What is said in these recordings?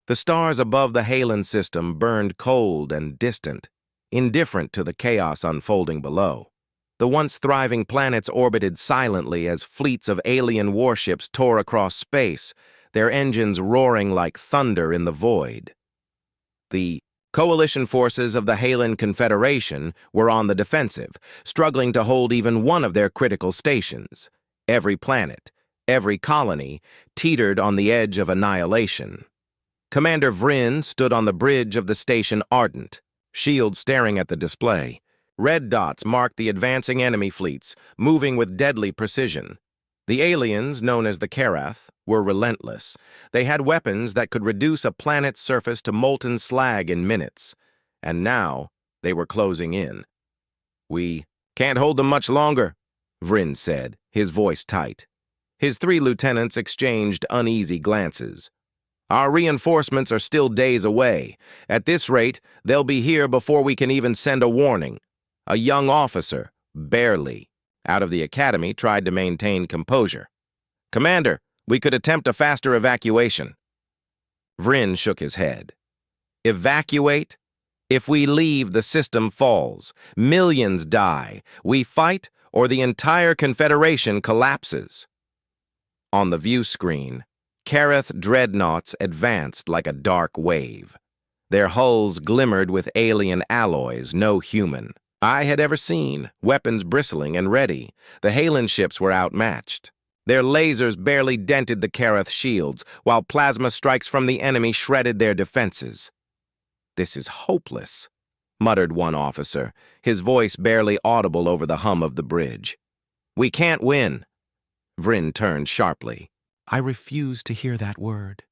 The stars above the Halen system burned cold and distant, indifferent to the chaos unfolding below. The once thriving planets orbited silently as fleets of alien warships tore across space, their engines roaring like thunder in the void. The coalition forces of the Halen Confederation were on the defensive, struggling to hold even one of their critical stations. Every planet, every colony, teetered on the edge of annihilation. Commander Vryn stood on the bridge of the station Ardent, shield staring at the display. Red dots marked the advancing enemy fleets, moving with deadly precision. The aliens, known as the Karath, were relentless. They had weapons that could reduce a planet's surface to molten slag in minutes. And now, they were closing in. "We can't hold them much longer," Vryn said, his voice tight. His 3 lieutenants exchanged uneasy glances. "Our reinforcements are still days away. At this rate, they'll be here before we can even send a warning." A young officer, barely, out of the academy, tried to maintain composure. "Commander, we could attempt a faster evacuation." Vryn shook his head. "Evacuate? If we leave, the system falls. Millions die. We fight, or the entire Confederation collapses." On the view screen, Karath dreadnoughts advanced like a dark wave. Their hulls glimmered with alien alloys, no human I had ever seen, weapons bristling and ready. The Halen ships were outmatched. Their lasers barely dented the Karath shields, while plasma strikes from the enemy shredded their defenses. "This is hopeless," muttered one officer, his voice barely audible over the hum of the bridge. "We can't win." Vryn turned sharply. "I refuse to hear that word.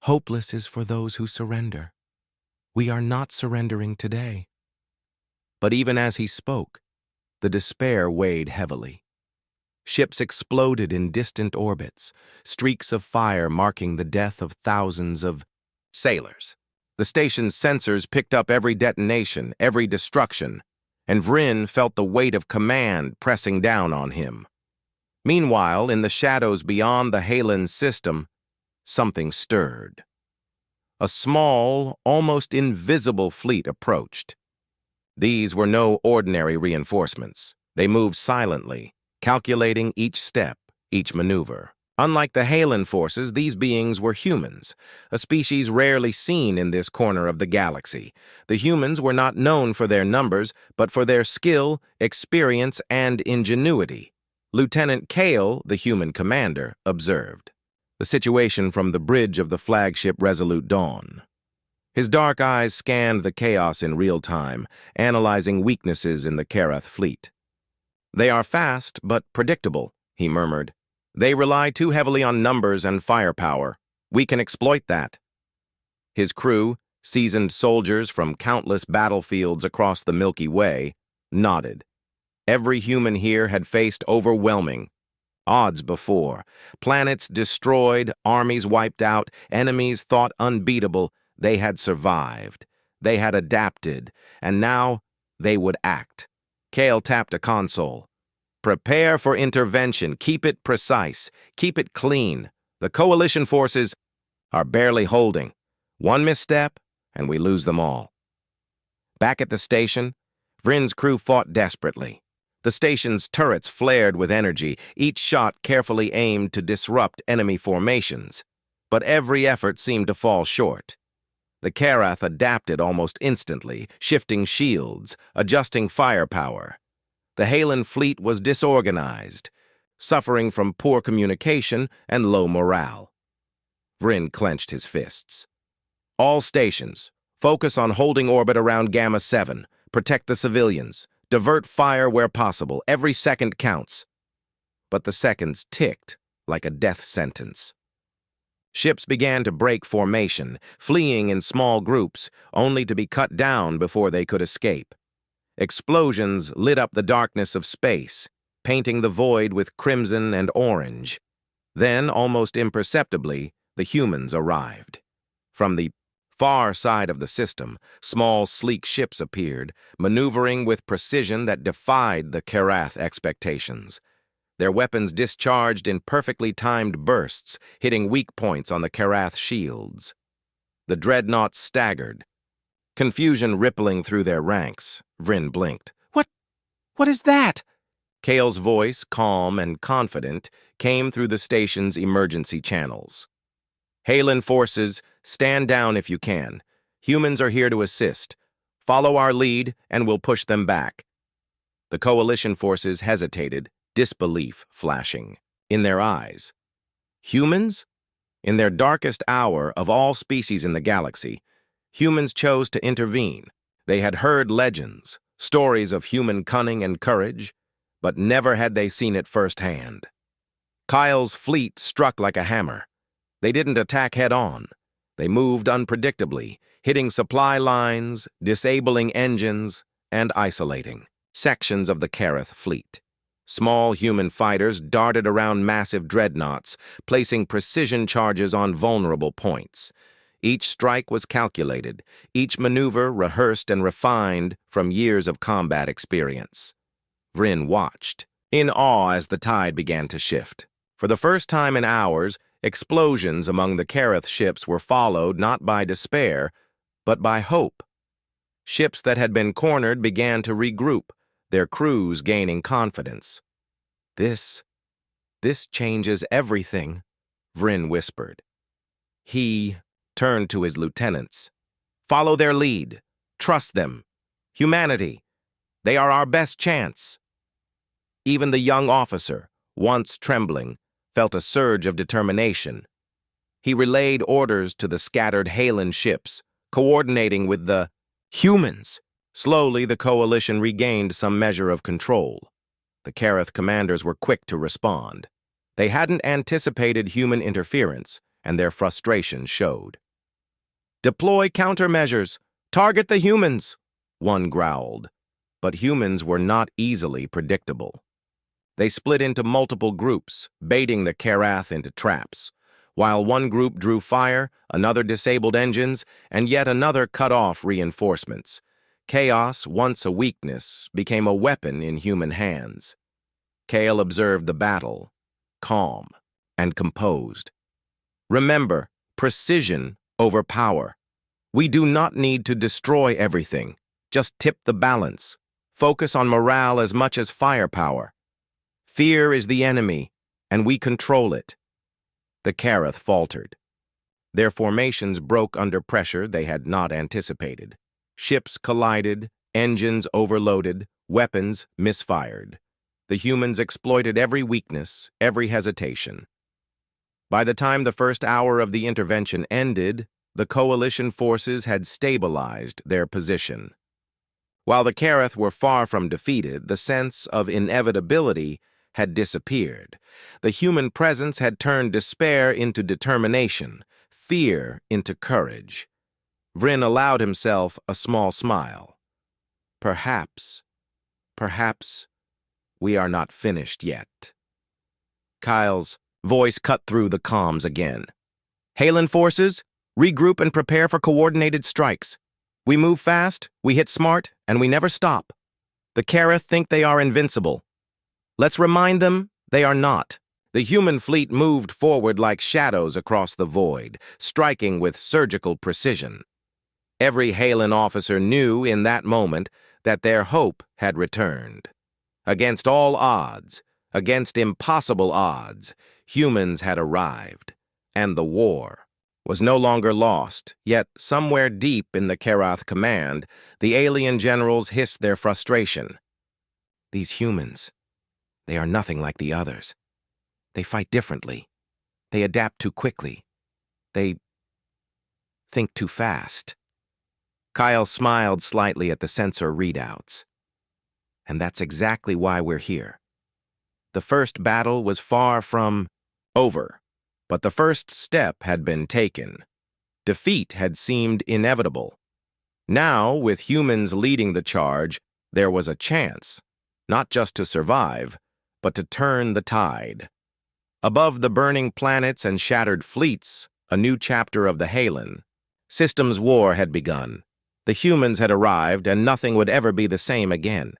Hopeless is for those who surrender. We are not surrendering today." But even as he spoke, the despair weighed heavily. Ships exploded in distant orbits, streaks of fire marking the death of thousands of sailors. The station's sensors picked up every detonation, every destruction, and Vryn felt the weight of command pressing down on him. Meanwhile, in the shadows beyond the Halen system, something stirred. A small, almost invisible fleet approached. These were no ordinary reinforcements. They moved silently, calculating each step, each maneuver. Unlike the Halen forces, these beings were humans, a species rarely seen in this corner of the galaxy. The humans were not known for their numbers, but for their skill, experience, and ingenuity. Lieutenant Kale, the human commander, observed the situation from the bridge of the flagship Resolute Dawn. His dark eyes scanned the chaos in real time, analyzing weaknesses in the Karath fleet. "They are fast, but predictable," he murmured. "They rely too heavily on numbers and firepower. We can exploit that." His crew, seasoned soldiers from countless battlefields across the Milky Way, nodded. Every human here had faced overwhelming odds before. Planets destroyed, armies wiped out, enemies thought unbeatable. They had survived. They had adapted, and now they would act. Kale tapped a console. "Prepare for intervention. Keep it precise. Keep it clean. The coalition forces are barely holding. One misstep, and we lose them all." Back at the station, Vryn's crew fought desperately. The station's turrets flared with energy, each shot carefully aimed to disrupt enemy formations. But every effort seemed to fall short. The Karath adapted almost instantly, shifting shields, adjusting firepower. The Halen fleet was disorganized, suffering from poor communication and low morale. Vryn clenched his fists. "All stations, focus on holding orbit around Gamma 7. Protect the civilians. Divert fire where possible. Every second counts." But the seconds ticked like a death sentence. Ships began to break formation, fleeing in small groups, only to be cut down before they could escape. Explosions lit up the darkness of space, painting the void with crimson and orange. Then, almost imperceptibly, the humans arrived. From the far side of the system, small, sleek ships appeared, maneuvering with precision that defied the Karath expectations. Their weapons discharged in perfectly timed bursts, hitting weak points on the Karath shields. The dreadnoughts staggered, confusion rippling through their ranks. Vryn blinked. What is that?" Kale's voice, calm and confident, came through the station's emergency channels. "Halen forces, stand down if you can. Humans are here to assist. Follow our lead, and we'll push them back." The coalition forces hesitated, disbelief flashing in their eyes. Humans? In their darkest hour of all species in the galaxy, humans chose to intervene. They had heard legends, stories of human cunning and courage, but never had they seen it firsthand. Kyle's fleet struck like a hammer. They didn't attack head-on. They moved unpredictably, hitting supply lines, disabling engines, and isolating sections of the Kareth fleet. Small human fighters darted around massive dreadnoughts, placing precision charges on vulnerable points. Each strike was calculated, each maneuver rehearsed and refined from years of combat experience. Vryn watched, in awe as the tide began to shift. For the first time in hours, explosions among the Kareth ships were followed not by despair, but by hope. Ships that had been cornered began to regroup, their crews gaining confidence. This changes everything," Vryn whispered. He turned to his lieutenants. "Follow their lead. Trust them. Humanity. They are our best chance." Even the young officer, once trembling, felt a surge of determination. He relayed orders to the scattered Halen ships, coordinating with the humans. Slowly, the coalition regained some measure of control. The Kareth commanders were quick to respond. They hadn't anticipated human interference, and their frustration showed. "Deploy countermeasures! Target the humans!" one growled. But humans were not easily predictable. They split into multiple groups, baiting the Karath into traps. While one group drew fire, another disabled engines, and yet another cut off reinforcements. Chaos, once a weakness, became a weapon in human hands. Kale observed the battle, calm and composed. "Remember, precision over power. We do not need to destroy everything. Just tip the balance. Focus on morale as much as firepower. Fear is the enemy, and we control it." The Kareth faltered. Their formations broke under pressure they had not anticipated. Ships collided, engines overloaded, weapons misfired. The humans exploited every weakness, every hesitation. By the time the first hour of the intervention ended, the coalition forces had stabilized their position. While the Kareth were far from defeated, the sense of inevitability had disappeared. The human presence had turned despair into determination, fear into courage. Vryn allowed himself a small smile. Perhaps we are not finished yet." Kyle's voice cut through the comms again. "Halen forces, regroup and prepare for coordinated strikes. We move fast, we hit smart, and we never stop. The Kareth think they are invincible. Let's remind them they are not." The human fleet moved forward like shadows across the void, striking with surgical precision. Every Halen officer knew in that moment that their hope had returned. Against all odds, against impossible odds, humans had arrived, and the war was no longer lost. Yet somewhere deep in the Karath command, the alien generals hissed their frustration. "These humans, they are nothing like the others. They fight differently. They adapt too quickly. They think too fast." Kyle smiled slightly at the sensor readouts. "And that's exactly why we're here. The first battle was far from over, but the first step had been taken. Defeat had seemed inevitable. Now, with humans leading the charge, there was a chance, not just to survive, but to turn the tide. Above the burning planets and shattered fleets, a new chapter of the Halen. Systems war had begun. The humans had arrived, and nothing would ever be the same again.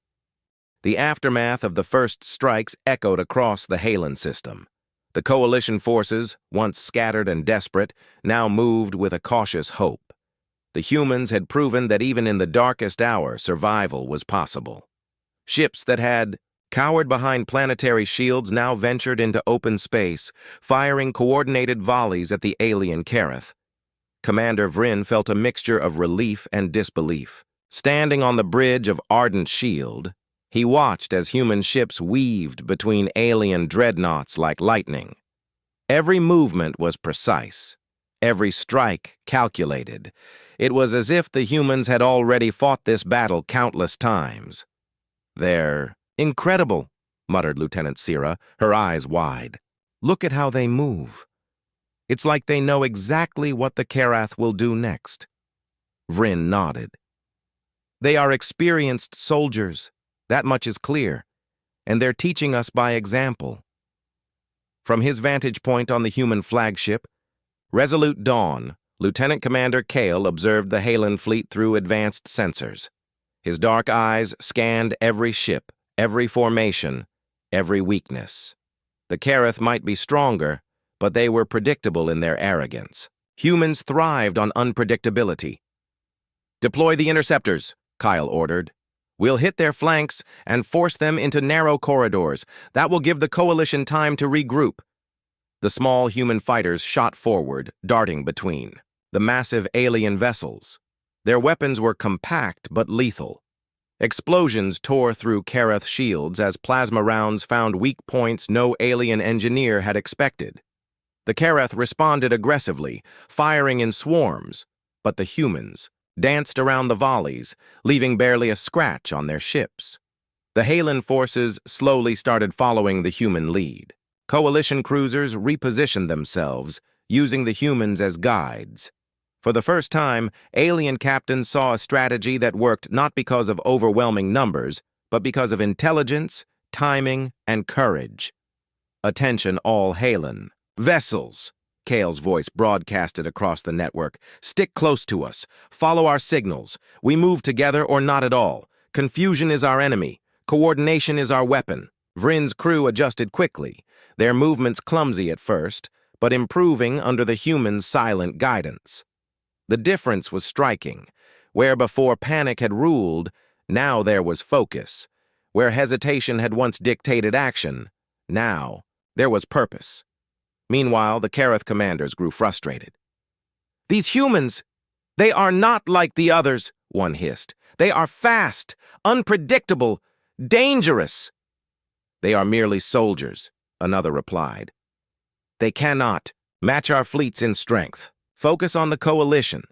The aftermath of the first strikes echoed across the Halen system. The coalition forces, once scattered and desperate, now moved with a cautious hope. The humans had proven that even in the darkest hour, survival was possible. Ships that had cowered behind planetary shields now ventured into open space, firing coordinated volleys at the alien Kareth. Commander Vryn felt a mixture of relief and disbelief. Standing on the bridge of Ardent Shield, he watched as human ships weaved between alien dreadnoughts like lightning. Every movement was precise, every strike calculated. It was as if the humans had already fought this battle countless times. "They're incredible," muttered Lieutenant Sira, her eyes wide. "Look at how they move. It's like they know exactly what the Karath will do next." Vryn nodded. "They are experienced soldiers, that much is clear, and they're teaching us by example." From his vantage point on the human flagship, Resolute Dawn, Lieutenant Commander Kale observed the Halen fleet through advanced sensors. His dark eyes scanned every ship, every formation, every weakness. The Kareth might be stronger, but they were predictable in their arrogance. Humans thrived on unpredictability. "Deploy the interceptors," Kyle ordered. "We'll hit their flanks and force them into narrow corridors. That will give the coalition time to regroup." The small human fighters shot forward, darting between the massive alien vessels. Their weapons were compact but lethal. Explosions tore through Kareth shields as plasma rounds found weak points no alien engineer had expected. The Kareth responded aggressively, firing in swarms, but the humans danced around the volleys, leaving barely a scratch on their ships. The Halen forces slowly started following the human lead. Coalition cruisers repositioned themselves, using the humans as guides. For the first time, alien captains saw a strategy that worked not because of overwhelming numbers, but because of intelligence, timing, and courage. "Attention all Halen. Vessels," Kale's voice broadcasted across the network. "Stick close to us. Follow our signals. We move together or not at all. Confusion is our enemy. Coordination is our weapon." Vryn's crew adjusted quickly, their movements clumsy at first, but improving under the humans' silent guidance. The difference was striking. Where before panic had ruled, now there was focus. Where hesitation had once dictated action, now there was purpose. Meanwhile, the Kareth commanders grew frustrated. "These humans, they are not like the others," one hissed. "They are fast, unpredictable, dangerous." "They are merely soldiers," another replied. "They cannot match our fleets in strength. Focus on the coalition.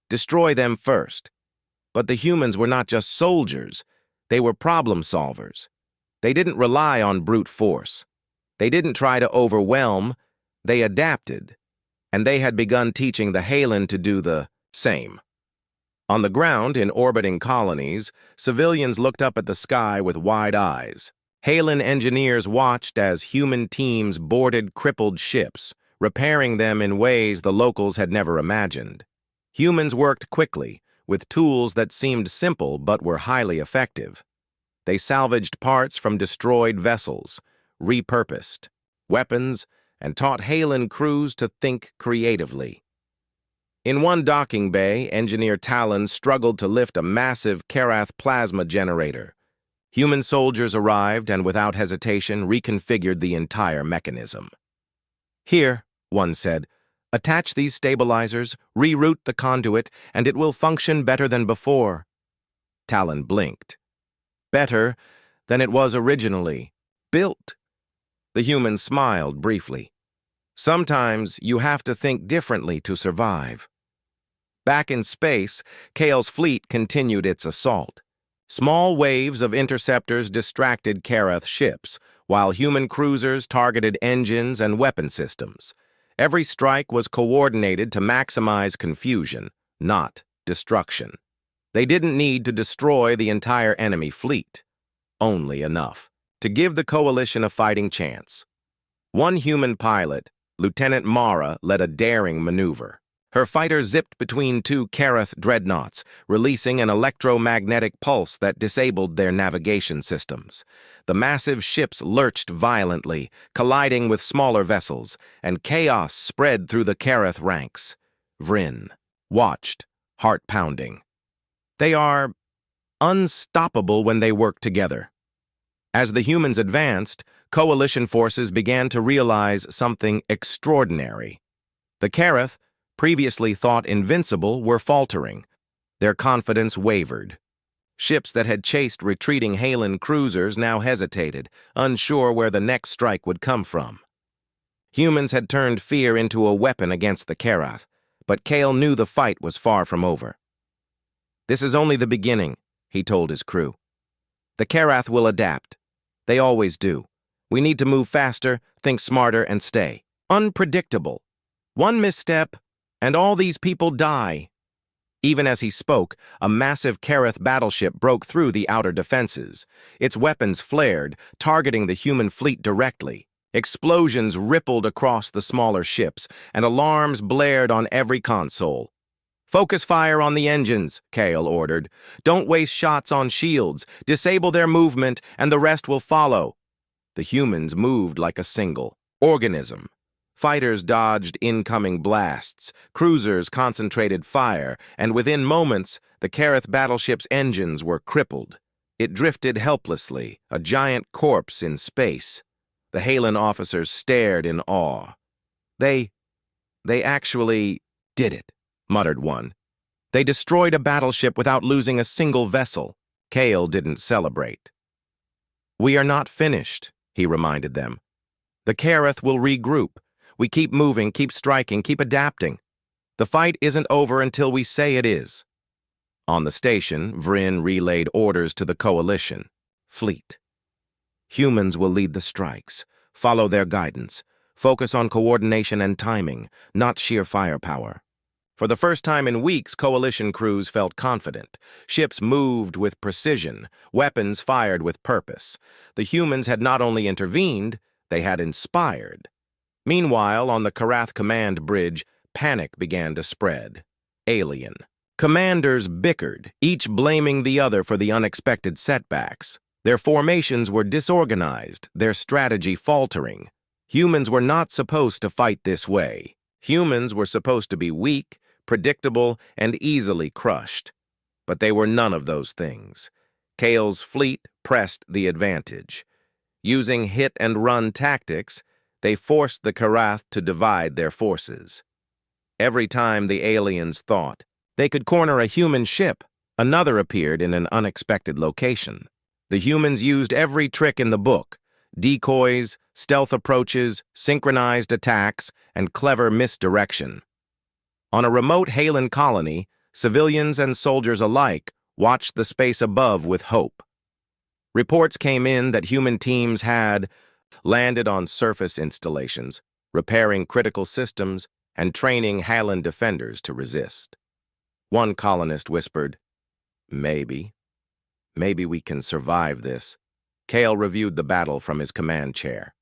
Destroy them first." But the humans were not just soldiers. They were problem solvers. They didn't rely on brute force. They didn't try to overwhelm. They adapted. And they had begun teaching the Halen to do the same. On the ground, in orbiting colonies, civilians looked up at the sky with wide eyes. Halen engineers watched as human teams boarded crippled ships, repairing them in ways the locals had never imagined. Humans worked quickly, with tools that seemed simple but were highly effective. They salvaged parts from destroyed vessels, repurposed weapons, and taught Halen crews to think creatively. In one docking bay, Engineer Talon struggled to lift a massive Karath plasma generator. Human soldiers arrived and, without hesitation, reconfigured the entire mechanism. "Here," one said, "attach these stabilizers, reroute the conduit, and it will function better than before." Talon blinked. "Better than it was originally built." The human smiled briefly. "Sometimes you have to think differently to survive." Back in space, Kale's fleet continued its assault. Small waves of interceptors distracted Kareth ships, while human cruisers targeted engines and weapon systems. Every strike was coordinated to maximize confusion, not destruction. They didn't need to destroy the entire enemy fleet, only enough to give the coalition a fighting chance. One human pilot, Lieutenant Mara, led a daring maneuver. Her fighter zipped between two Karath dreadnoughts, releasing an electromagnetic pulse that disabled their navigation systems. The massive ships lurched violently, colliding with smaller vessels, and chaos spread through the Karath ranks. Vryn watched, heart pounding. They are unstoppable when they work together. As the humans advanced, coalition forces began to realize something extraordinary. The Karath, previously thought invincible, were faltering. Their confidence wavered. Ships that had chased retreating Halen cruisers now hesitated, unsure where the next strike would come from. Humans had turned fear into a weapon against the Karath, but Kale knew the fight was far from over. "This is only the beginning," he told his crew. "The Karath will adapt. They always do. We need to move faster, think smarter, and stay unpredictable. One misstep, and all these people die." Even as he spoke, a massive Karath battleship broke through the outer defenses. Its weapons flared, targeting the human fleet directly. Explosions rippled across the smaller ships, and alarms blared on every console. "Focus fire on the engines," Kale ordered. "Don't waste shots on shields. Disable their movement, and the rest will follow." The humans moved like a single organism. Fighters dodged incoming blasts, cruisers concentrated fire, and within moments, the Karath battleship's engines were crippled. It drifted helplessly, a giant corpse in space. The Halen officers stared in awe. They actually did it," muttered one. "They destroyed a battleship without losing a single vessel." Kale didn't celebrate. "We are not finished," he reminded them. "The Karath will regroup. We keep moving, keep striking, keep adapting. The fight isn't over until we say it is." On the station, Vryn relayed orders to the coalition. "Fleet. Humans will lead the strikes. Follow their guidance. Focus on coordination and timing, not sheer firepower." For the first time in weeks, coalition crews felt confident. Ships moved with precision, weapons fired with purpose. The humans had not only intervened, they had inspired. Meanwhile, on the Karath command bridge, panic began to spread. Alien. Commanders bickered, each blaming the other for the unexpected setbacks. Their formations were disorganized, their strategy faltering. Humans were not supposed to fight this way. Humans were supposed to be weak, predictable, and easily crushed. But they were none of those things. Kale's fleet pressed the advantage. Using hit-and-run tactics, they forced the Karath to divide their forces. Every time the aliens thought they could corner a human ship, another appeared in an unexpected location. The humans used every trick in the book: decoys, stealth approaches, synchronized attacks, and clever misdirection. On a remote Halen colony, civilians and soldiers alike watched the space above with hope. Reports came in that human teams had landed on surface installations, repairing critical systems, and training Halen defenders to resist. One colonist whispered, Maybe we can survive this." Kale reviewed the battle from his command chair.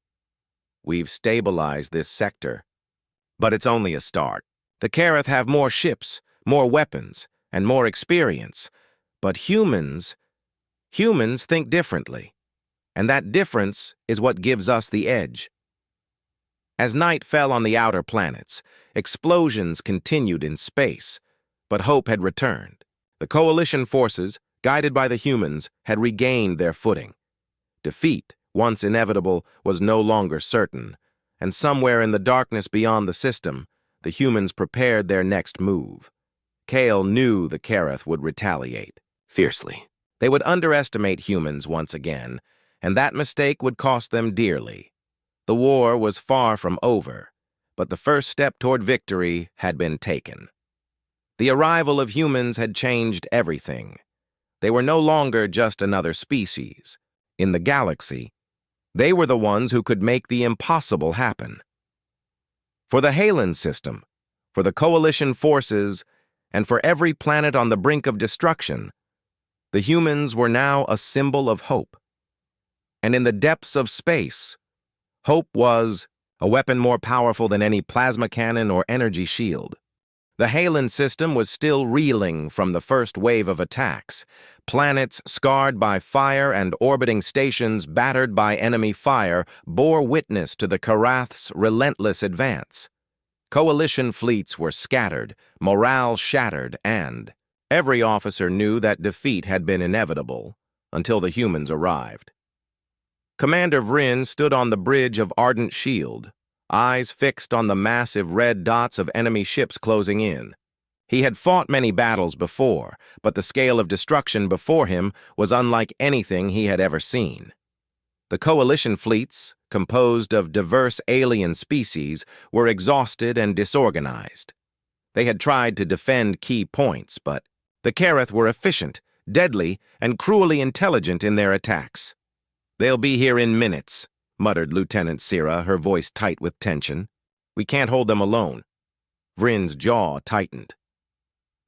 "We've stabilized this sector, but it's only a start. The Karath have more ships, more weapons, and more experience, but humans think differently. And that difference is what gives us the edge." As night fell on the outer planets, explosions continued in space, but hope had returned. The coalition forces, guided by the humans, had regained their footing. Defeat, once inevitable, was no longer certain, and somewhere in the darkness beyond the system, the humans prepared their next move. Kale knew the Karath would retaliate fiercely. They would underestimate humans once again, and that mistake would cost them dearly. The war was far from over, but the first step toward victory had been taken. The arrival of humans had changed everything. They were no longer just another species. In the galaxy, they were the ones who could make the impossible happen. For the Halen system, for the coalition forces, and for every planet on the brink of destruction, the humans were now a symbol of hope. And in the depths of space, hope was a weapon more powerful than any plasma cannon or energy shield. The Halen system was still reeling from the first wave of attacks. Planets scarred by fire and orbiting stations battered by enemy fire bore witness to the Karath's relentless advance. Coalition fleets were scattered, morale shattered, and every officer knew that defeat had been inevitable until the humans arrived. Commander Vryn stood on the bridge of Ardent Shield, eyes fixed on the massive red dots of enemy ships closing in. He had fought many battles before, but the scale of destruction before him was unlike anything he had ever seen. The coalition fleets, composed of diverse alien species, were exhausted and disorganized. They had tried to defend key points, but the Karath were efficient, deadly, and cruelly intelligent in their attacks. "They'll be here in minutes," muttered Lieutenant Sira, her voice tight with tension. "We can't hold them alone." Vryn's jaw tightened.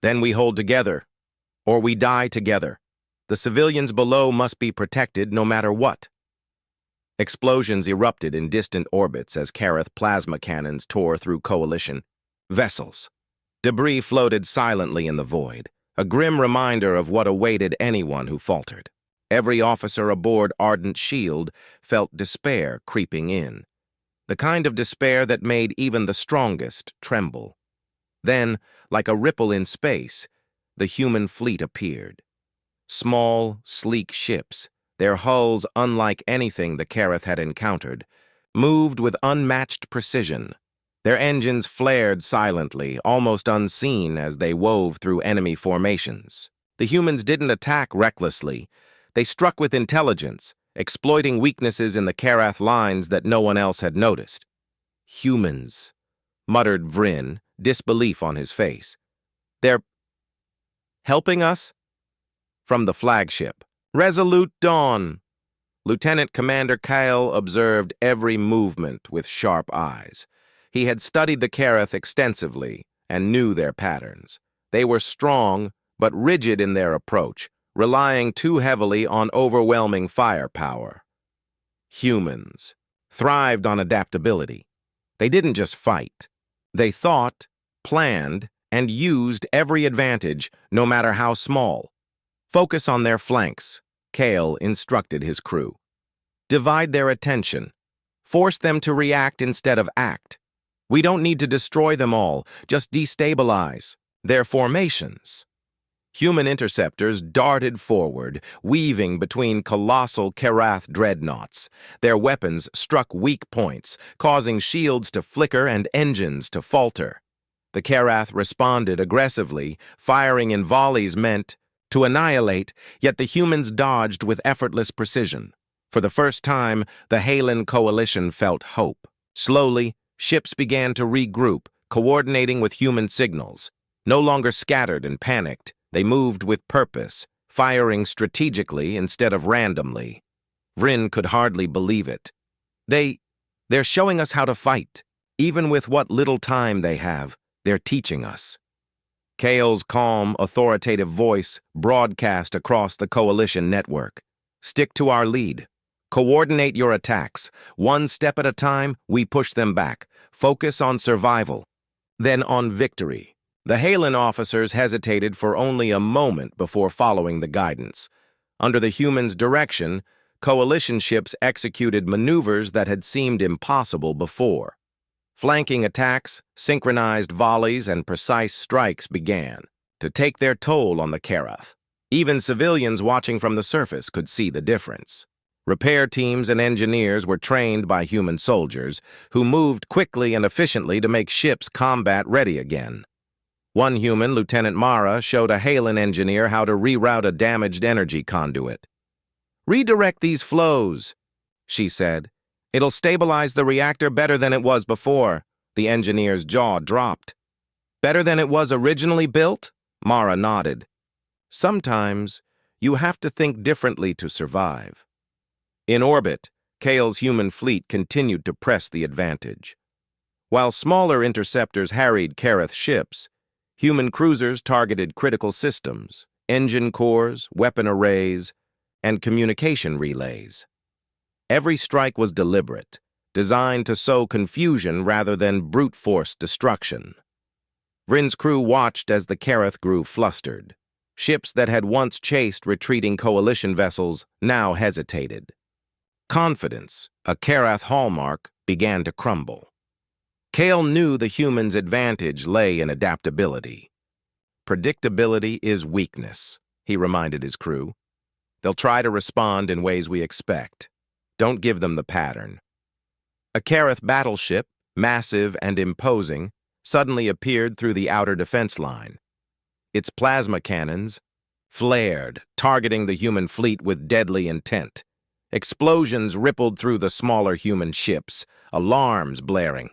"Then we hold together, or we die together. The civilians below must be protected no matter what." Explosions erupted in distant orbits as Karath plasma cannons tore through coalition vessels. Debris floated silently in the void, a grim reminder of what awaited anyone who faltered. Every officer aboard Ardent Shield felt despair creeping in, the kind of despair that made even the strongest tremble. Then, like a ripple in space, the human fleet appeared. Small, sleek ships, their hulls unlike anything the Karath had encountered, moved with unmatched precision. Their engines flared silently, almost unseen as they wove through enemy formations. The humans didn't attack recklessly. They struck with intelligence, exploiting weaknesses in the Karath lines that no one else had noticed. "Humans," muttered Vryn, disbelief on his face. "They're helping us?" From the flagship, "Resolute Dawn." Lieutenant Commander Kyle observed every movement with sharp eyes. He had studied the Karath extensively and knew their patterns. They were strong, but rigid in their approach, relying too heavily on overwhelming firepower. Humans thrived on adaptability. They didn't just fight. They thought, planned, and used every advantage, no matter how small. "Focus on their flanks," Kale instructed his crew. "Divide their attention. Force them to react instead of act. We don't need to destroy them all, just destabilize their formations." Human interceptors darted forward, weaving between colossal Karath dreadnoughts. Their weapons struck weak points, causing shields to flicker and engines to falter. The Karath responded aggressively, firing in volleys meant to annihilate, yet the humans dodged with effortless precision. For the first time, the Halen coalition felt hope. Slowly, ships began to regroup, coordinating with human signals. No longer scattered and panicked, they moved with purpose, firing strategically instead of randomly. Vryn could hardly believe it. They're showing us how to fight. Even with what little time they have, they're teaching us. Kale's calm, authoritative voice broadcast across the coalition network. "Stick to our lead. Coordinate your attacks. One step at a time, we push them back. Focus on survival, then on victory." The Halen officers hesitated for only a moment before following the guidance. Under the humans' direction, coalition ships executed maneuvers that had seemed impossible before. Flanking attacks, synchronized volleys, and precise strikes began to take their toll on the Karath. Even civilians watching from the surface could see the difference. Repair teams and engineers were trained by human soldiers who moved quickly and efficiently to make ships combat-ready again. One human, Lieutenant Mara, showed a Halen engineer how to reroute a damaged energy conduit. "Redirect these flows," she said. "It'll stabilize the reactor better than it was before." The engineer's jaw dropped. "Better than it was originally built?" Mara nodded. "Sometimes, you have to think differently to survive." In orbit, Kale's human fleet continued to press the advantage. While smaller interceptors harried Karath ships, human cruisers targeted critical systems, engine cores, weapon arrays, and communication relays. Every strike was deliberate, designed to sow confusion rather than brute force destruction. Vrin's crew watched as the Kareth grew flustered. Ships that had once chased retreating coalition vessels now hesitated. Confidence, a Karath hallmark, began to crumble. Kale knew the humans' advantage lay in adaptability. Predictability is weakness, he reminded his crew. They'll try to respond in ways we expect. Don't give them the pattern. A Karath battleship, massive and imposing, suddenly appeared through the outer defense line. Its plasma cannons flared, targeting the human fleet with deadly intent. Explosions rippled through the smaller human ships, alarms blaring.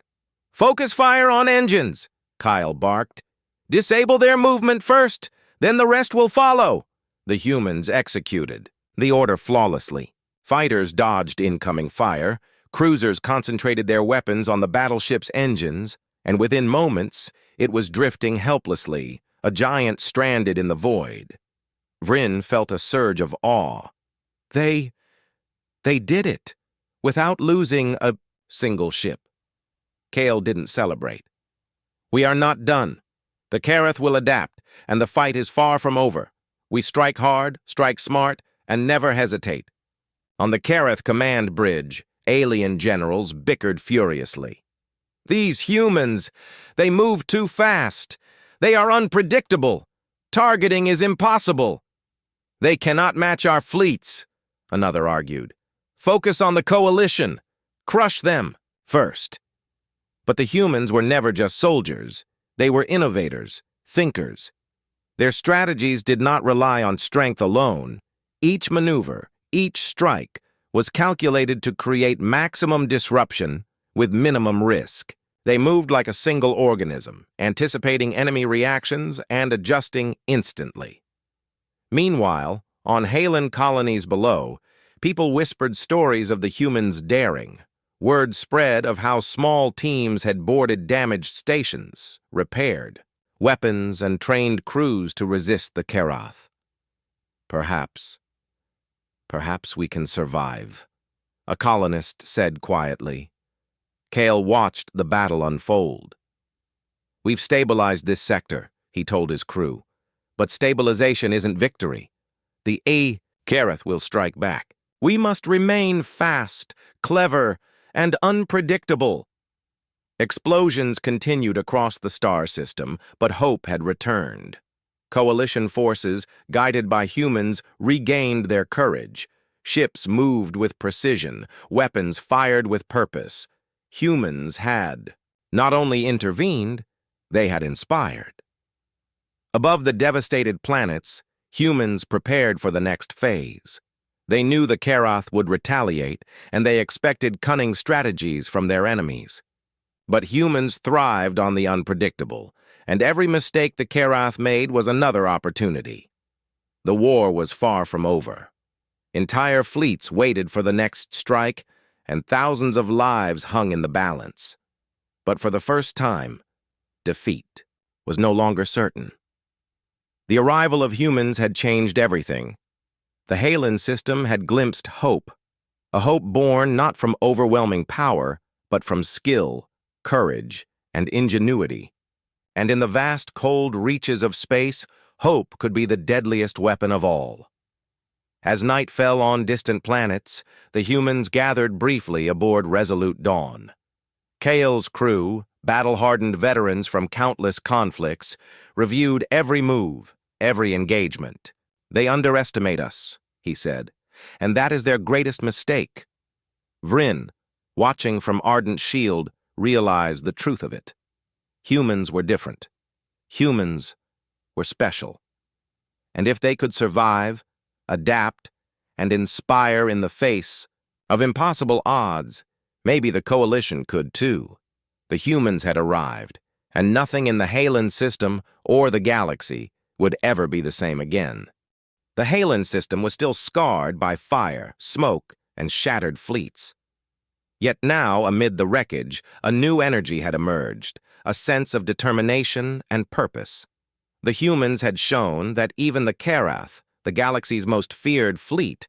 "Focus fire on engines," Kyle barked. "Disable their movement first, then the rest will follow." The humans executed the order flawlessly. Fighters dodged incoming fire, cruisers concentrated their weapons on the battleship's engines, and within moments, it was drifting helplessly, a giant stranded in the void. Vrin felt a surge of awe. They did it, without losing a single ship. Kale didn't celebrate. "We are not done. The Kareth will adapt, and the fight is far from over. We strike hard, strike smart, and never hesitate." On the Kareth command bridge, alien generals bickered furiously. "These humans, they move too fast. They are unpredictable. Targeting is impossible." "They cannot match our fleets," another argued. "Focus on the coalition. Crush them first." But the humans were never just soldiers. They were innovators, thinkers. Their strategies did not rely on strength alone. Each maneuver, each strike, was calculated to create maximum disruption with minimum risk. They moved like a single organism, anticipating enemy reactions and adjusting instantly. Meanwhile, on Halen colonies below, people whispered stories of the humans' daring. Word spread of how small teams had boarded damaged stations, repaired weapons, and trained crews to resist the Karath. Perhaps we can survive," a colonist said quietly. Kale watched the battle unfold. "We've stabilized this sector," he told his crew. "But stabilization isn't victory. The Kareth will strike back. We must remain fast, clever, and unpredictable." Explosions continued across the star system, but hope had returned. Coalition forces, guided by humans, regained their courage. Ships moved with precision, weapons fired with purpose. Humans had not only intervened, they had inspired. Above the devastated planets, humans prepared for the next phase. They knew the Karath would retaliate, and they expected cunning strategies from their enemies. But humans thrived on the unpredictable, and every mistake the Karath made was another opportunity. The war was far from over. Entire fleets waited for the next strike, and thousands of lives hung in the balance. But for the first time, defeat was no longer certain. The arrival of humans had changed everything. The Halen system had glimpsed hope, a hope born not from overwhelming power, but from skill, courage, and ingenuity. And in the vast, cold reaches of space, hope could be the deadliest weapon of all. As night fell on distant planets, the humans gathered briefly aboard Resolute Dawn. Kale's crew, battle-hardened veterans from countless conflicts, reviewed every move, every engagement. "They underestimate us," he said, "and that is their greatest mistake." Vrin, watching from Ardent Shield, realized the truth of it. Humans were different. Humans were special. And if they could survive, adapt, and inspire in the face of impossible odds, maybe the coalition could too. The humans had arrived, and nothing in the Halen system or the galaxy would ever be the same again. The Halen system was still scarred by fire, smoke, and shattered fleets. Yet now, amid the wreckage, a new energy had emerged, a sense of determination and purpose. The humans had shown that even the Karath, the galaxy's most feared fleet,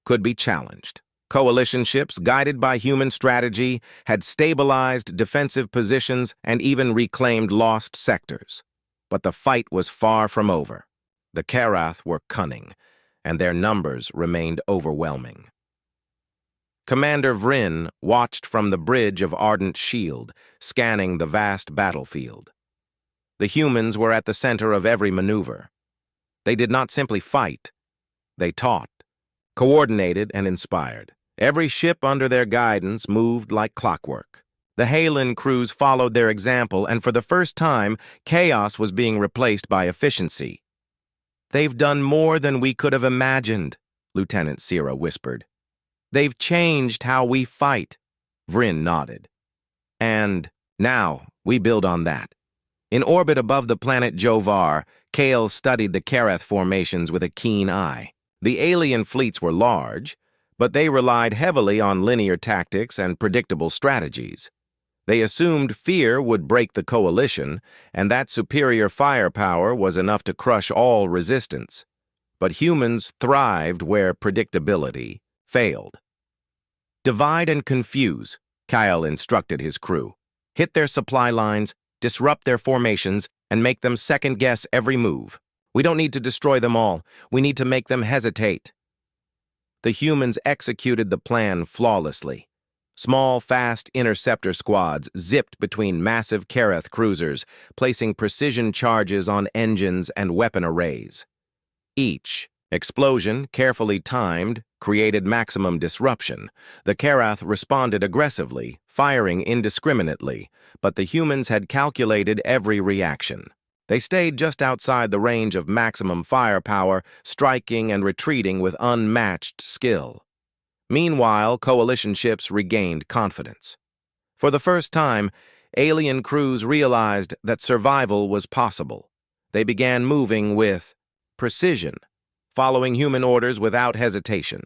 could be challenged, Coalition ships, guided by human strategy, had stabilized defensive positions and even reclaimed lost sectors. But the fight was far from over. The Karath were cunning, and their numbers remained overwhelming. Commander Vryn watched from the bridge of Ardent Shield, scanning the vast battlefield. The humans were at the center of every maneuver. They did not simply fight, they taught, coordinated and inspired. Every ship under their guidance moved like clockwork. The Halen crews followed their example, and for the first time, chaos was being replaced by efficiency. "They've done more than we could have imagined," Lieutenant Sira whispered. "They've changed how we fight." Vryn nodded. "And now we build on that." In orbit above the planet Jovar, Kale studied the Karath formations with a keen eye. The alien fleets were large, but they relied heavily on linear tactics and predictable strategies. They assumed fear would break the coalition, and that superior firepower was enough to crush all resistance. But humans thrived where predictability failed. "Divide and confuse," Kyle instructed his crew. "Hit their supply lines, disrupt their formations, and make them second-guess every move. We don't need to destroy them all. We need to make them hesitate." The humans executed the plan flawlessly. Small, fast interceptor squads zipped between massive Karath cruisers, placing precision charges on engines and weapon arrays. Each explosion, carefully timed, created maximum disruption. The Karath responded aggressively, firing indiscriminately, but the humans had calculated every reaction. They stayed just outside the range of maximum firepower, striking and retreating with unmatched skill. Meanwhile, coalition ships regained confidence. For the first time, alien crews realized that survival was possible. They began moving with precision, following human orders without hesitation.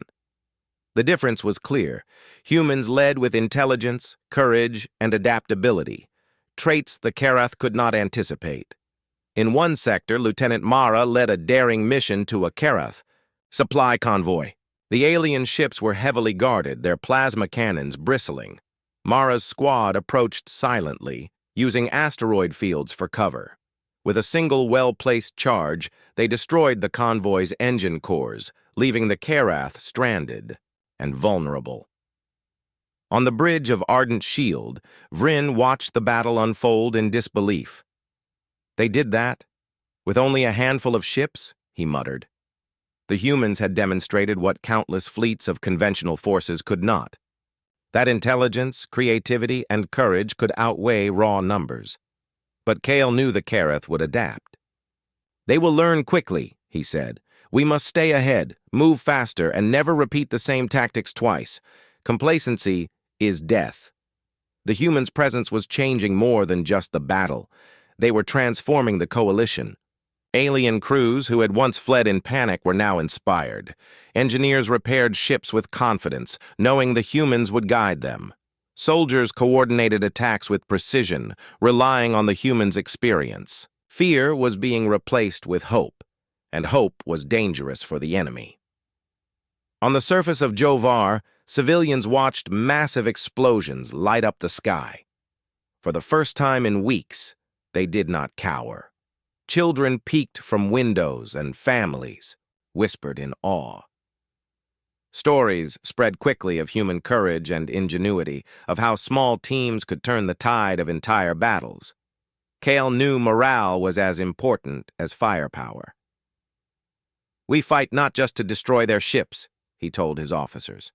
The difference was clear. Humans led with intelligence, courage, and adaptability, traits the Karath could not anticipate. In one sector, Lieutenant Mara led a daring mission to a Karath supply convoy. The alien ships were heavily guarded, their plasma cannons bristling. Mara's squad approached silently, using asteroid fields for cover. With a single well-placed charge, they destroyed the convoy's engine cores, leaving the Karath stranded and vulnerable. On the bridge of Ardent Shield, Vryn watched the battle unfold in disbelief. "They did that? With only a handful of ships?" he muttered. The humans had demonstrated what countless fleets of conventional forces could not. That intelligence, creativity, and courage could outweigh raw numbers. But Kale knew the Karath would adapt. "They will learn quickly," he said. "We must stay ahead, move faster, and never repeat the same tactics twice. Complacency is death." The humans' presence was changing more than just the battle. They were transforming the coalition. Alien crews who had once fled in panic were now inspired. Engineers repaired ships with confidence, knowing the humans would guide them. Soldiers coordinated attacks with precision, relying on the humans' experience. Fear was being replaced with hope, and hope was dangerous for the enemy. On the surface of Jovar, civilians watched massive explosions light up the sky. For the first time in weeks, they did not cower. Children peeked from windows, and families whispered in awe. Stories spread quickly of human courage and ingenuity, of how small teams could turn the tide of entire battles. Kale knew morale was as important as firepower. "We fight not just to destroy their ships," he told his officers.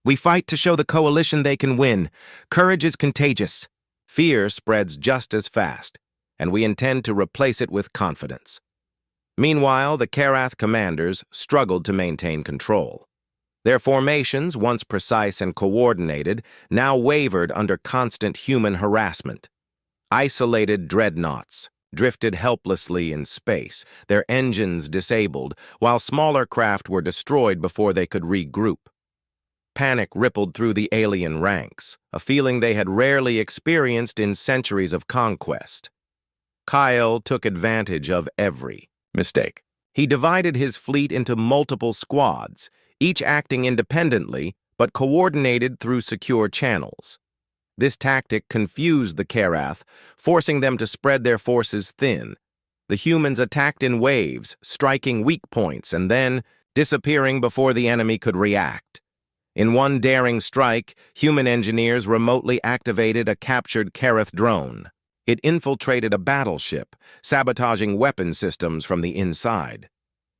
"We fight to show the coalition they can win. Courage is contagious. Fear spreads just as fast, and we intend to replace it with confidence." Meanwhile, the Karath commanders struggled to maintain control. Their formations, once precise and coordinated, now wavered under constant human harassment. Isolated dreadnoughts drifted helplessly in space, their engines disabled, while smaller craft were destroyed before they could regroup. Panic rippled through the alien ranks, a feeling they had rarely experienced in centuries of conquest. Kyle took advantage of every mistake. He divided his fleet into multiple squads, each acting independently but coordinated through secure channels. This tactic confused the Karath, forcing them to spread their forces thin. The humans attacked in waves, striking weak points and then disappearing before the enemy could react. In one daring strike, human engineers remotely activated a captured Karath drone. It infiltrated a battleship, sabotaging weapon systems from the inside.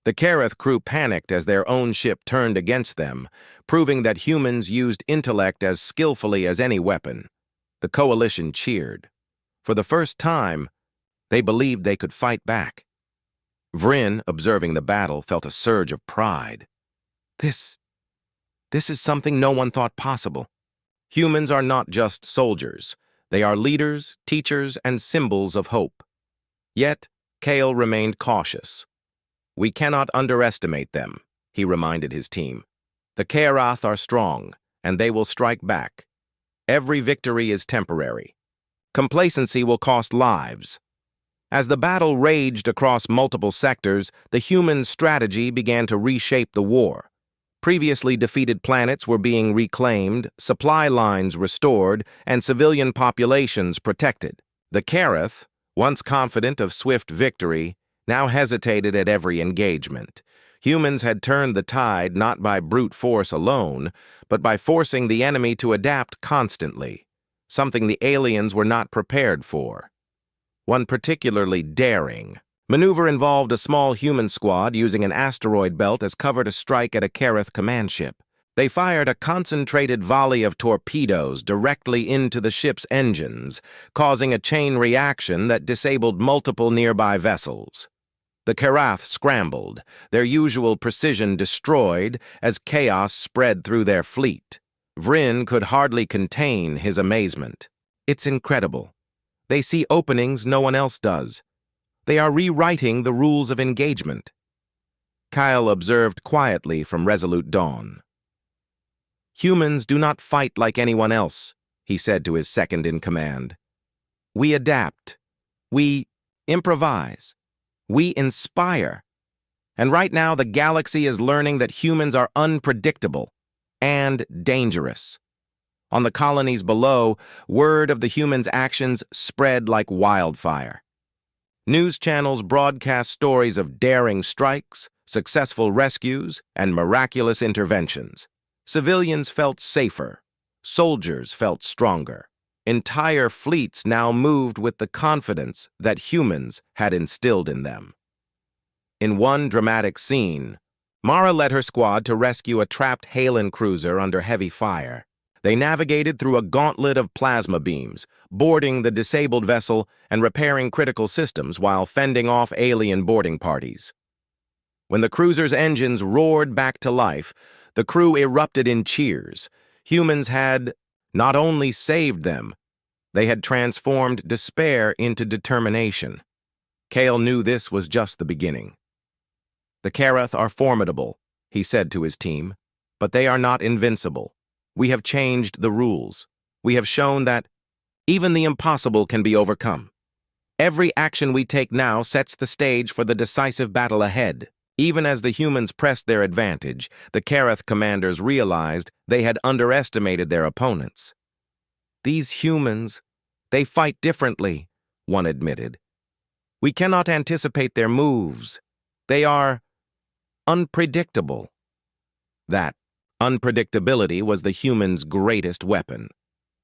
The Karath crew panicked as their own ship turned against them, proving that humans used intellect as skillfully as any weapon. The coalition cheered. For the first time, they believed they could fight back. Vryn, observing the battle, felt a surge of pride. This is something no one thought possible. Humans are not just soldiers. They are leaders, teachers, and symbols of hope. Yet, Kale remained cautious. "We cannot underestimate them," he reminded his team. "The Karath are strong, and they will strike back. Every victory is temporary. Complacency will cost lives." As the battle raged across multiple sectors, the human strategy began to reshape the war. Previously defeated planets were being reclaimed, supply lines restored, and civilian populations protected. The Karath, once confident of swift victory, now hesitated at every engagement. Humans had turned the tide not by brute force alone, but by forcing the enemy to adapt constantly, something the aliens were not prepared for. One particularly daring maneuver involved a small human squad using an asteroid belt as cover to strike at a Karath command ship. They fired a concentrated volley of torpedoes directly into the ship's engines, causing a chain reaction that disabled multiple nearby vessels. The Karath scrambled, their usual precision destroyed as chaos spread through their fleet. Vryn could hardly contain his amazement. "It's incredible. They see openings no one else does. They are rewriting the rules of engagement." Kyle observed quietly from Resolute Dawn. "Humans do not fight like anyone else," he said to his second-in-command. "We adapt. We improvise. We inspire. And right now the galaxy is learning that humans are unpredictable and dangerous." On the colonies below, word of the humans' actions spread like wildfire. News channels broadcast stories of daring strikes, successful rescues, and miraculous interventions. Civilians felt safer. Soldiers felt stronger. Entire fleets now moved with the confidence that humans had instilled in them. In one dramatic scene, Mara led her squad to rescue a trapped Halen cruiser under heavy fire. They navigated through a gauntlet of plasma beams, boarding the disabled vessel and repairing critical systems while fending off alien boarding parties. When the cruiser's engines roared back to life, the crew erupted in cheers. Humans had not only saved them, they had transformed despair into determination. Kale knew this was just the beginning. "The Karath are formidable," he said to his team, "but they are not invincible. We have changed the rules. We have shown that even the impossible can be overcome. Every action we take now sets the stage for the decisive battle ahead." Even as the humans pressed their advantage, the Karath commanders realized they had underestimated their opponents. "These humans, they fight differently," one admitted. "We cannot anticipate their moves. They are unpredictable." That unpredictability was the humans' greatest weapon.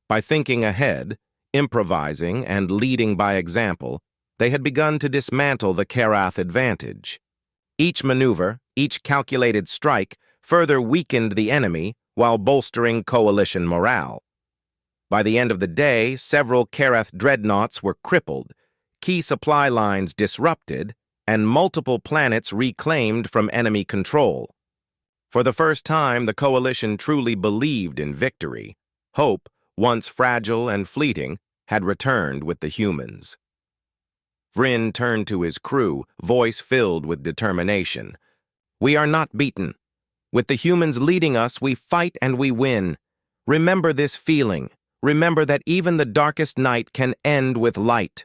By thinking ahead, improvising, and leading by example, they had begun to dismantle the Karath advantage. Each maneuver, each calculated strike, further weakened the enemy while bolstering coalition morale. By the end of the day, several Karath dreadnoughts were crippled, key supply lines disrupted, and multiple planets reclaimed from enemy control. For the first time, the coalition truly believed in victory. Hope, once fragile and fleeting, had returned with the humans. Vryn turned to his crew, voice filled with determination. "We are not beaten. With the humans leading us, we fight and we win. Remember this feeling. Remember that even the darkest night can end with light."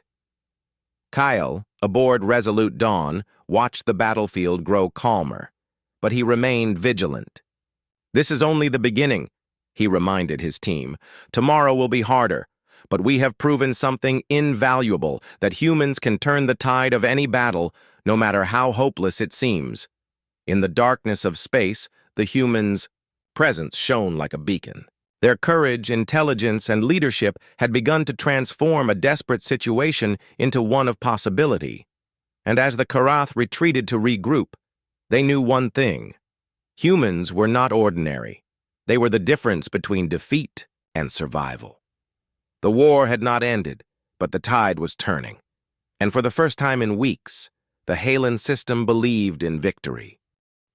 Kyle, aboard Resolute Dawn, watched the battlefield grow calmer, but he remained vigilant. "This is only the beginning," He reminded his team. Tomorrow will be harder, but we have proven something invaluable, that humans can turn the tide of any battle, no matter how hopeless it seems. In the darkness of space, the humans' presence shone like a beacon. Their courage, intelligence, and leadership had begun to transform a desperate situation into one of possibility. And as the Karath retreated to regroup, they knew one thing. Humans were not ordinary. They were the difference between defeat and survival. The war had not ended, but the tide was turning. And for the first time in weeks, the Halen system believed in victory.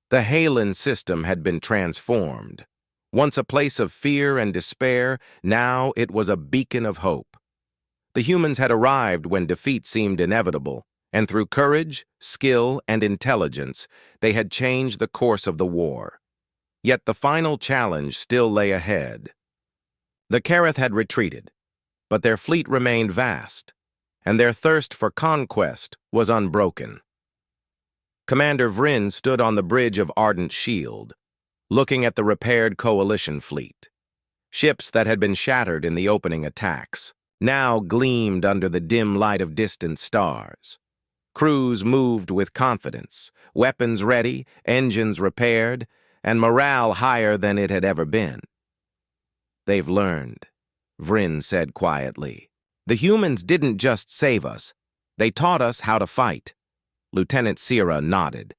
The Halen system had been transformed. Once a place of fear and despair, now it was a beacon of hope. The humans had arrived when defeat seemed inevitable, and through courage, skill, and intelligence, they had changed the course of the war. Yet the final challenge still lay ahead. The Karath had retreated, but their fleet remained vast, and their thirst for conquest was unbroken. Commander Vryn stood on the bridge of Ardent Shield, looking at the repaired coalition fleet. Ships that had been shattered in the opening attacks now gleamed under the dim light of distant stars. Crews moved with confidence, weapons ready, engines repaired, and morale higher than it had ever been. "They've learned," Vryn said quietly. "The humans didn't just save us. They taught us how to fight." Lieutenant Sira nodded.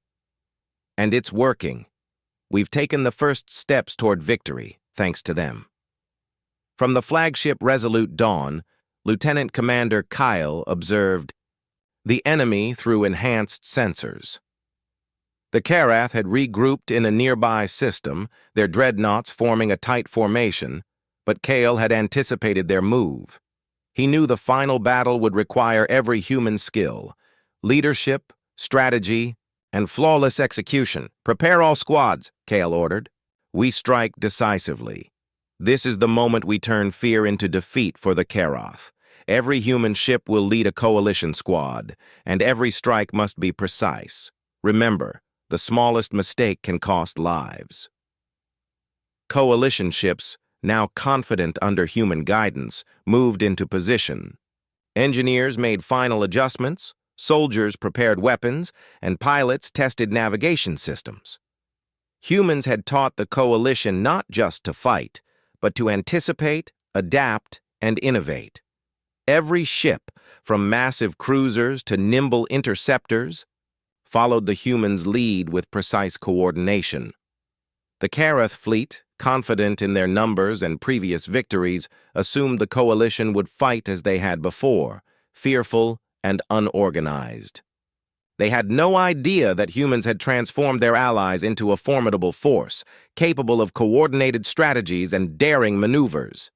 "And it's working. We've taken the first steps toward victory, thanks to them." From the flagship Resolute Dawn, Lieutenant Commander Kyle observed the enemy through enhanced sensors. The Karath had regrouped in a nearby system, their dreadnoughts forming a tight formation, but Kale had anticipated their move. He knew the final battle would require every human skill: leadership, strategy, and flawless execution. "Prepare all squads," Kale ordered. "We strike decisively. This is the moment we turn fear into defeat for the Karath. Every human ship will lead a coalition squad, and every strike must be precise. Remember, the smallest mistake can cost lives." Coalition ships, now confident under human guidance, moved into position. Engineers made final adjustments, soldiers prepared weapons, and pilots tested navigation systems. Humans had taught the coalition not just to fight, but to anticipate, adapt, and innovate. Every ship, from massive cruisers to nimble interceptors, followed the humans' lead with precise coordination. The Karath fleet, confident in their numbers and previous victories, assumed the coalition would fight as they had before, fearful and unorganized. They had no idea that humans had transformed their allies into a formidable force, capable of coordinated strategies and daring maneuvers.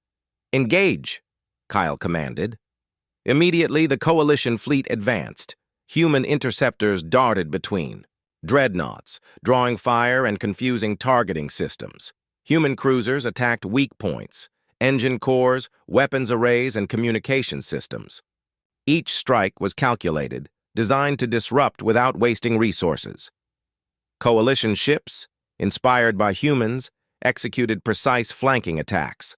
"Engage," Kyle commanded. Immediately, the coalition fleet advanced. Human interceptors darted between. Dreadnoughts, drawing fire and confusing targeting systems. Human cruisers attacked weak points, engine cores, weapons arrays, and communication systems. Each strike was calculated, designed to disrupt without wasting resources. Coalition ships, inspired by humans, executed precise flanking attacks.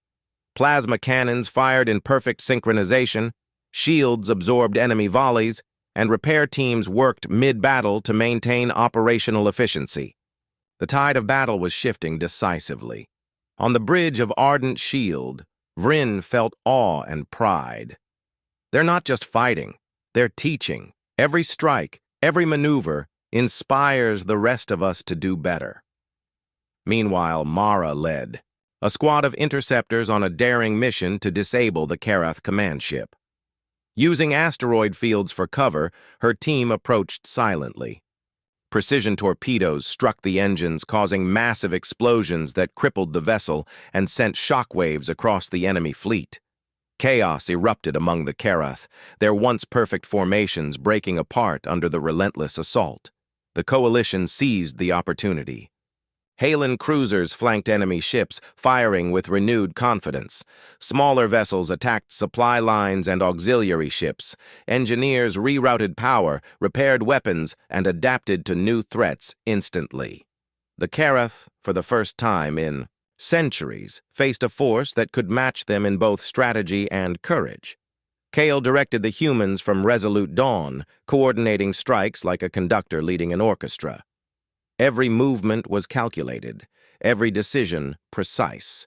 Plasma cannons fired in perfect synchronization, shields absorbed enemy volleys, and repair teams worked mid-battle to maintain operational efficiency. The tide of battle was shifting decisively. On the bridge of Ardent Shield, Vryn felt awe and pride. They're not just fighting, they're teaching. Every strike, every maneuver, inspires the rest of us to do better. Meanwhile, Mara led a squad of interceptors on a daring mission to disable the Karath command ship. Using asteroid fields for cover, her team approached silently. Precision torpedoes struck the engines, causing massive explosions that crippled the vessel and sent shockwaves across the enemy fleet. Chaos erupted among the Karath, their once-perfect formations breaking apart under the relentless assault. The coalition seized the opportunity. Halen cruisers flanked enemy ships, firing with renewed confidence. Smaller vessels attacked supply lines and auxiliary ships. Engineers rerouted power, repaired weapons, and adapted to new threats instantly. The Karath, for the first time in centuries, faced a force that could match them in both strategy and courage. Kale directed the humans from resolute dawn, coordinating strikes like a conductor leading an orchestra. Every movement was calculated, every decision precise.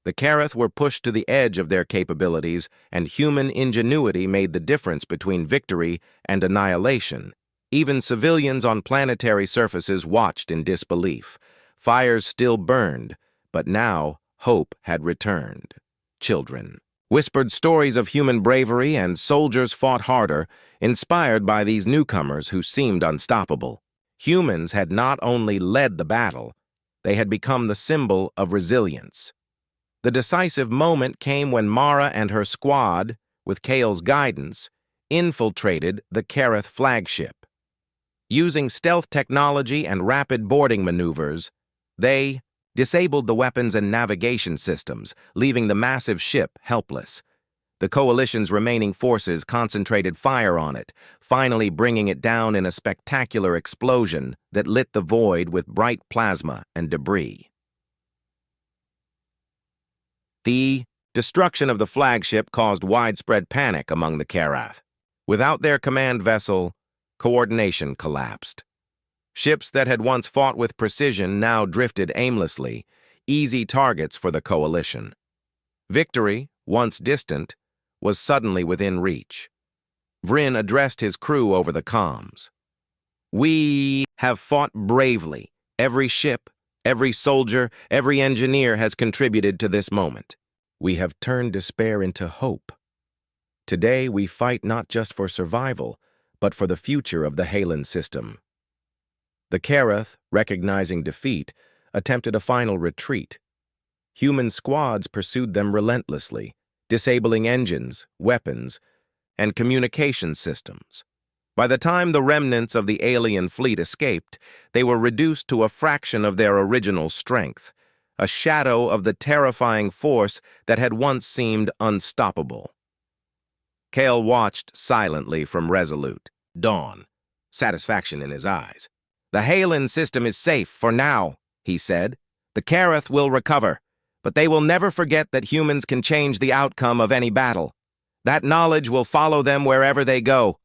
The Karath were pushed to the edge of their capabilities, and human ingenuity made the difference between victory and annihilation. Even civilians on planetary surfaces watched in disbelief. Fires still burned, but now hope had returned. Children whispered stories of human bravery, and soldiers fought harder, inspired by these newcomers who seemed unstoppable. Humans had not only led the battle, they had become the symbol of resilience. The decisive moment came when Mara and her squad, with Kale's guidance, infiltrated the Karath flagship. Using stealth technology and rapid boarding maneuvers, they disabled the weapons and navigation systems, leaving the massive ship helpless. The Coalition's remaining forces concentrated fire on it, finally bringing it down in a spectacular explosion that lit the void with bright plasma and debris. The destruction of the flagship caused widespread panic among the Karath. Without their command vessel, coordination collapsed. Ships that had once fought with precision now drifted aimlessly, easy targets for the Coalition. Victory, once distant, was suddenly within reach. Vryn addressed his crew over the comms. "We have fought bravely. Every ship, every soldier, every engineer has contributed to this moment. We have turned despair into hope. Today we fight not just for survival, but for the future of the Halen system." The Karath, recognizing defeat, attempted a final retreat. Human squads pursued them relentlessly, disabling engines, weapons, and communication systems. By the time the remnants of the alien fleet escaped, they were reduced to a fraction of their original strength, a shadow of the terrifying force that had once seemed unstoppable. Kale watched silently from resolute dawn, satisfaction in his eyes. "The Halen system is safe for now," he said. "The Karath will recover, but they will never forget that humans can change the outcome of any battle. That knowledge will follow them wherever they go."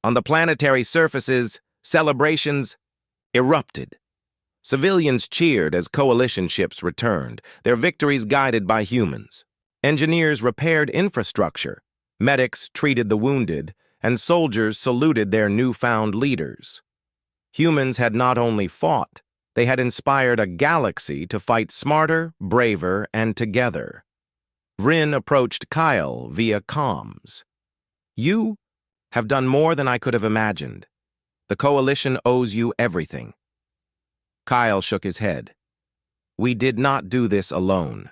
On the planetary surfaces, celebrations erupted. Civilians cheered as Coalition ships returned, their victories guided by humans. Engineers repaired infrastructure, medics treated the wounded, and soldiers saluted their newfound leaders. Humans had not only fought, they had inspired a galaxy to fight smarter, braver, and together. Vryn approached Kyle via comms. "You have done more than I could have imagined. The Coalition owes you everything." Kyle shook his head. "We did not do this alone.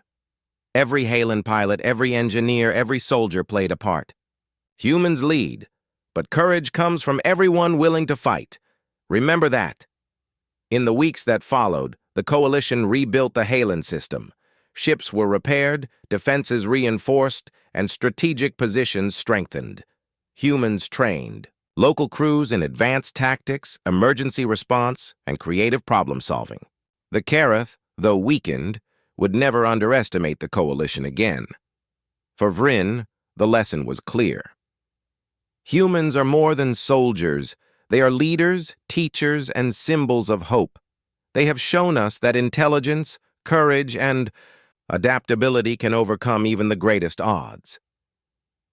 Every Halen pilot, every engineer, every soldier played a part. Humans lead, but courage comes from everyone willing to fight. Remember that." In the weeks that followed, the Coalition rebuilt the Halen system. Ships were repaired, defenses reinforced, and strategic positions strengthened. Humans trained, local crews in advanced tactics, emergency response, and creative problem-solving. The Karath, though weakened, would never underestimate the Coalition again. For Vryn, the lesson was clear. Humans are more than soldiers. They are leaders, teachers, and symbols of hope. They have shown us that intelligence, courage, and adaptability can overcome even the greatest odds.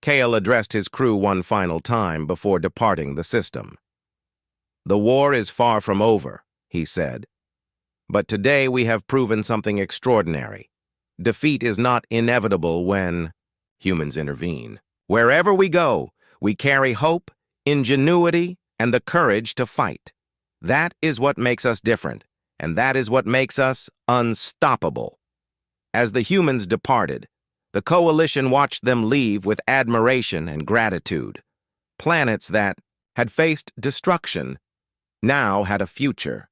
Kale addressed his crew one final time before departing the system. "The war is far from over," he said. "But today we have proven something extraordinary. Defeat is not inevitable when humans intervene. Wherever we go, we carry hope, ingenuity, and the courage to fight. That is what makes us different, and that is what makes us unstoppable." As the humans departed, the Coalition watched them leave with admiration and gratitude. Planets that had faced destruction now had a future.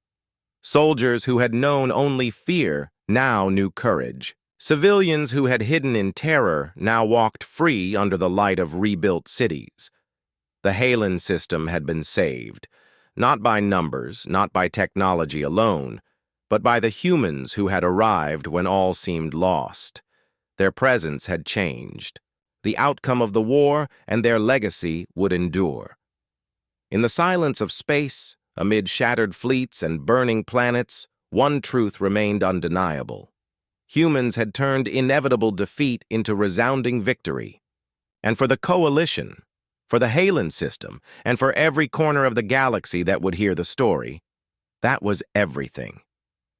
Soldiers who had known only fear now knew courage. Civilians who had hidden in terror now walked free under the light of rebuilt cities. The Halen system had been saved, not by numbers, not by technology alone, but by the humans who had arrived when all seemed lost. Their presence had changed. The outcome of the war and their legacy would endure. In the silence of space, amid shattered fleets and burning planets, one truth remained undeniable. Humans had turned inevitable defeat into resounding victory. And for the Coalition, for the Halen system, and for every corner of the galaxy that would hear the story, that was everything.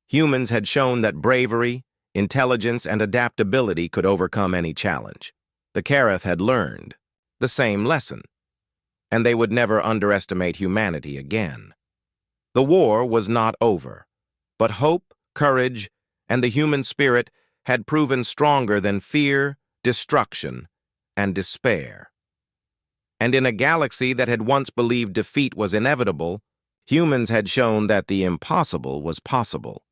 Humans had shown that bravery, intelligence, and adaptability could overcome any challenge. The Karath had learned the same lesson, and they would never underestimate humanity again. The war was not over, but hope, courage, and the human spirit had proven stronger than fear, destruction, and despair. And in a galaxy that had once believed defeat was inevitable, humans had shown that the impossible was possible.